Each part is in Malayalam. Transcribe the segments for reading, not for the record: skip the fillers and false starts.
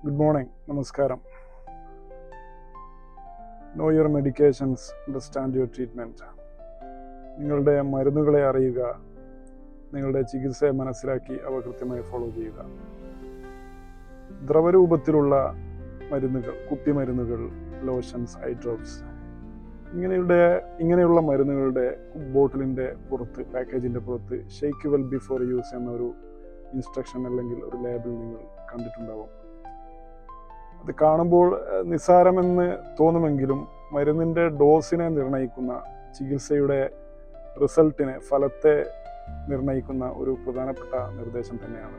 ഗുഡ് മോർണിംഗ്, നമസ്കാരം. No your medications, understand your treatment. നിങ്ങളുടെ മരുന്നുകളെ അറിയുക, നിങ്ങളുടെ ചികിത്സയെ മനസ്സിലാക്കി അവ കൃത്യമായി ഫോളോ ചെയ്യുക. ദ്രവരൂപത്തിലുള്ള മരുന്നുകൾ, കുപ്പിമരുന്നുകൾ, ലോഷൻസ്, ഐ ഡ്രോപ്സ്, ഇങ്ങനെയുള്ള മരുന്നുകളുടെ ബോട്ടിലിൻ്റെ പുറത്ത്, പാക്കേജിൻ്റെ പുറത്ത് ഷെയ്ക്ക് വെൽ ബിഫോർ യൂസ് എന്നൊരു ഇൻസ്ട്രക്ഷൻ അല്ലെങ്കിൽ ഒരു ലേബിൾ നിങ്ങൾ കണ്ടിട്ടുണ്ടാവും. അത് കാണുമ്പോൾ നിസ്സാരമെന്ന് തോന്നുമെങ്കിലും മരുന്നിൻ്റെ ഡോസിനെ നിർണ്ണയിക്കുന്ന, ചികിത്സയുടെ റിസൾട്ടിനെ, ഫലത്തെ നിർണ്ണയിക്കുന്ന ഒരു പ്രധാനപ്പെട്ട നിർദ്ദേശം തന്നെയാണ്.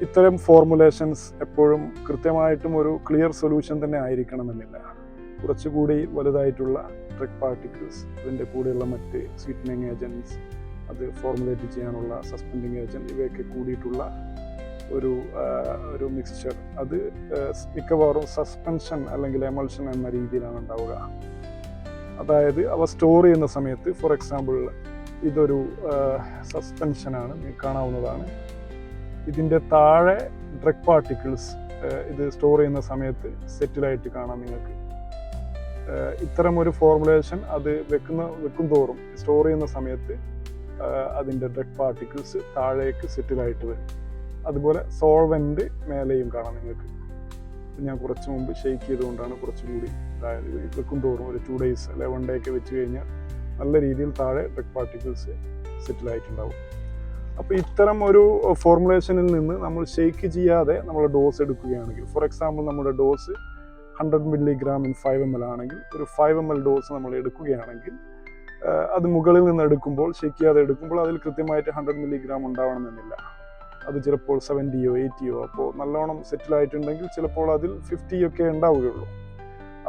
ഇത്തരം ഫോർമുലേഷൻസ് എപ്പോഴും കൃത്യമായിട്ടും ഒരു ക്ലിയർ സൊല്യൂഷൻ തന്നെ ആയിരിക്കണമെന്നില്ല. കുറച്ചുകൂടി വലുതായിട്ടുള്ള ഡ്രഗ് പാർട്ടിക്കിൾസ്, അതിൻ്റെ കൂടെയുള്ള മറ്റ് സ്വീറ്റനിങ് ഏജൻറ്റ്സ്, അത് ഫോർമുലേറ്റ് ചെയ്യാനുള്ള സസ്പെൻഡിങ് ഏജൻറ്റ്, ഇവയൊക്കെ കൂടിയിട്ടുള്ള ഒരു മിക്സ്ചർ, അത് മിക്കവാറും സസ്പെൻഷൻ അല്ലെങ്കിൽ എമൾഷൻ എന്ന രീതിയിലാണ് ഉണ്ടാവുക. അതായത് അവ സ്റ്റോർ ചെയ്യുന്ന സമയത്ത്, ഫോർ എക്സാമ്പിൾ ഇതൊരു സസ്പെൻഷനാണ്, കാണാവുന്നതാണ്. ഇതിൻ്റെ താഴെ ഡ്രഗ് പാർട്ടിക്കിൾസ് ഇത് സ്റ്റോർ ചെയ്യുന്ന സമയത്ത് സെറ്റിലായിട്ട് കാണാം നിങ്ങൾക്ക്. ഇത്തരം ഒരു ഫോർമുലേഷൻ അത് വെക്കും തോറും, സ്റ്റോർ ചെയ്യുന്ന സമയത്ത് അതിൻ്റെ ഡ്രഗ് പാർട്ടിക്കിൾസ് താഴേക്ക് സെറ്റിലായിട്ട് വരും. അതുപോലെ സോൾവെൻ്റ് മേലെയും കാണാം നിങ്ങൾക്ക്. ഞാൻ കുറച്ച് മുമ്പ് ഷെയ്ക്ക് ചെയ്തുകൊണ്ടാണ് കുറച്ചുകൂടി വെക്കും തോറും ഒരു 2 days അല്ലെ 1 day ഒക്കെ വെച്ച് കഴിഞ്ഞാൽ നല്ല രീതിയിൽ താഴെ ഡ്രഗ് പാർട്ടിക്കിൾസ് സെറ്റിലായിട്ടുണ്ടാവും. അപ്പോൾ ഇത്തരം ഒരു ഫോർമുലേഷനിൽ നിന്ന് നമ്മൾ ഷെയ്ക്ക് ചെയ്യാതെ നമ്മൾ ഡോസ് എടുക്കുകയാണെങ്കിൽ, ഫോർ എക്സാമ്പിൾ നമ്മുടെ ഡോസ് 100 mg in 5 ml ആണെങ്കിൽ, ഒരു 5 ml ഡോസ് നമ്മൾ എടുക്കുകയാണെങ്കിൽ അത് മുകളിൽ നിന്ന് എടുക്കുമ്പോൾ, ഷെയ്ക്ക് ചെയ്യാതെ എടുക്കുമ്പോൾ അതിൽ കൃത്യമായിട്ട് 100 mg ഉണ്ടാവണമെന്നില്ല. അത് ചിലപ്പോൾ 70 80, അപ്പോൾ നല്ലോണം സെറ്റിലായിട്ടുണ്ടെങ്കിൽ ചിലപ്പോൾ അതിൽ 50 ഒക്കെ ഉണ്ടാവുകയുള്ളൂ.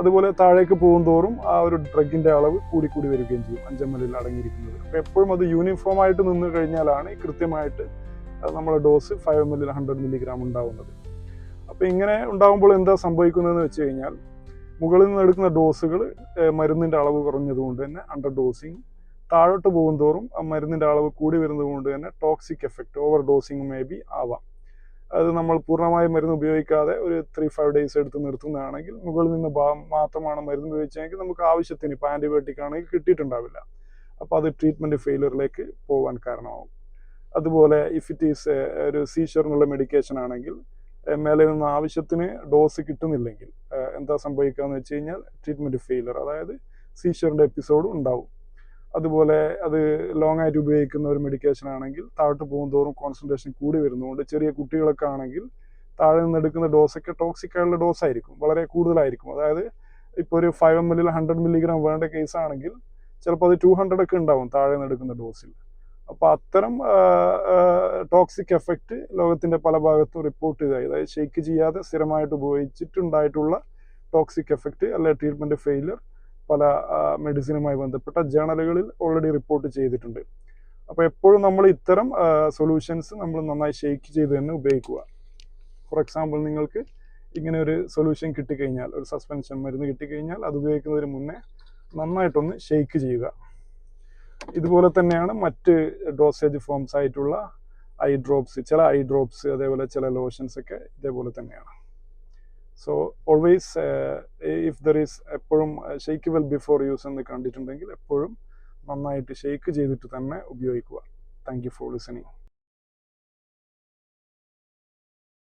അതുപോലെ താഴേക്ക് പോകും തോറും ആ ഒരു ഡ്രഗിൻ്റെ അളവ് കൂടി വരികയും ചെയ്യും 5 ml അടങ്ങിയിരിക്കുന്നത്. അപ്പോൾ എപ്പോഴും അത് യൂണിഫോം ആയിട്ട് നിന്ന് കഴിഞ്ഞാലാണ് കൃത്യമായിട്ട് നമ്മുടെ ഡോസ് 5 ml 100 mg ഉണ്ടാവുന്നത്. അപ്പോൾ ഇങ്ങനെ ഉണ്ടാകുമ്പോൾ എന്താ സംഭവിക്കുന്നതെന്ന് വെച്ച് കഴിഞ്ഞാൽ, മുകളിൽ നിന്ന് എടുക്കുന്ന ഡോസുകൾ മരുന്നിൻ്റെ അളവ് കുറഞ്ഞതുകൊണ്ട് തന്നെ അണ്ടർ ഡോസിങ്, താഴോട്ട് പോകും തോറും ആ മരുന്നിൻ്റെ അളവ് കൂടി വരുന്നത് കൊണ്ട് തന്നെ toxic effect, over dosing may be ആവാം. അത് നമ്മൾ പൂർണ്ണമായി മരുന്ന് ഉപയോഗിക്കാതെ ഒരു 3-5 days എടുത്ത് നിർത്തുന്നതാണെങ്കിൽ, മുകളിൽ നിന്ന് മാത്രമാണ് മരുന്ന് ഉപയോഗിച്ചതെങ്കിൽ നമുക്ക് ആവശ്യത്തിന്, ഇപ്പോൾ ആൻറ്റിബയോട്ടിക് ആണെങ്കിൽ കിട്ടിയിട്ടുണ്ടാവില്ല. അപ്പോൾ അത് ട്രീറ്റ്മെൻറ്റ് ഫെയിലിയറിലേക്ക് പോകാൻ കാരണമാവും. അതുപോലെ ഇഫ് ഇറ്റ് ഈസ് ഒരു സീഷറിനുള്ള മെഡിക്കേഷൻ ആണെങ്കിൽ, മേലെ നിന്ന് ആവശ്യത്തിന് ഡോസ് കിട്ടുന്നില്ലെങ്കിൽ എന്താ സംഭവിക്കുക എന്ന് വെച്ച് കഴിഞ്ഞാൽ ട്രീറ്റ്മെൻറ്റ് ഫെയിലിയർ, അതായത് സീഷറിൻ്റെ എപ്പിസോഡ് ഉണ്ടാവും. അതുപോലെ അത് ലോങ് ആയിട്ട് ഉപയോഗിക്കുന്ന ഒരു മെഡിക്കേഷൻ ആണെങ്കിൽ താഴോട്ട് പോകും തോറും കോൺസെൻട്രേഷൻ കൂടി വരുന്നതുകൊണ്ട് ചെറിയ കുട്ടികളൊക്കെ ആണെങ്കിൽ താഴെ നിന്ന് എടുക്കുന്ന ഡോസൊക്കെ ടോക്സിക് ആയിട്ടുള്ള ഡോസായിരിക്കും, വളരെ കൂടുതലായിരിക്കും. അതായത് ഇപ്പോൾ ഒരു 5 ml 100 mg വേണ്ട കേസ് ആണെങ്കിൽ ചിലപ്പോൾ അത് 200 ഒക്കെ ഉണ്ടാവും താഴെ നിന്ന് എടുക്കുന്ന ഡോസിൽ. അപ്പോൾ അത്തരം ടോക്സിക് എഫക്റ്റ് ലോകത്തിൻ്റെ പല ഭാഗത്തും റിപ്പോർട്ട് ചെയ്തതായി, അതായത് ഷെയ്ക്ക് ചെയ്യാതെ സ്ഥിരമായിട്ട് ഉപയോഗിച്ചിട്ടുണ്ടായിട്ടുള്ള ടോക്സിക് എഫക്റ്റ് അല്ലെ ട്രീറ്റ്മെൻറ്റ് ഫെയിലിയർ പല മെഡിസിനുമായി ബന്ധപ്പെട്ട ജേണലുകളിൽ ഓൾറെഡി റിപ്പോർട്ട് ചെയ്തിട്ടുണ്ട്. അപ്പോൾ എപ്പോഴും നമ്മൾ ഇത്തരം സൊല്യൂഷൻസ് നമ്മൾ നന്നായി ഷെയ്ക്ക് ചെയ്ത് തന്നെ ഉപയോഗിക്കുക. ഫോർ എക്സാമ്പിൾ നിങ്ങൾക്ക് ഇങ്ങനെ ഒരു സൊല്യൂഷൻ കിട്ടിക്കഴിഞ്ഞാൽ, ഒരു സസ്പെൻഷൻ മരുന്ന് കിട്ടിക്കഴിഞ്ഞാൽ അത് ഉപയോഗിക്കുന്നതിന് മുന്നേ നന്നായിട്ടൊന്ന് ഷെയ്ക്ക് ചെയ്യുക. ഇതുപോലെ തന്നെയാണ് മറ്റ് ഡോസേജ് ഫോംസ് ആയിട്ടുള്ള ഐ ഡ്രോപ്സ്, ചില ഐ ഡ്രോപ്സ്, അതേപോലെ ചില ലോഷൻസ് ഒക്കെ ഇതേപോലെ തന്നെയാണ്. So always if there is, എപ്പോഴും ഷെയ്ക്ക് വെൽ ബിഫോർ യൂസ് എന്ന് കണ്ടിട്ടുണ്ടെങ്കിൽ എപ്പോഴും നന്നായിട്ട് ഷെയ്ക്ക് ചെയ്തിട്ട് തന്നെ ഉപയോഗിക്കുക. Thank you for listening.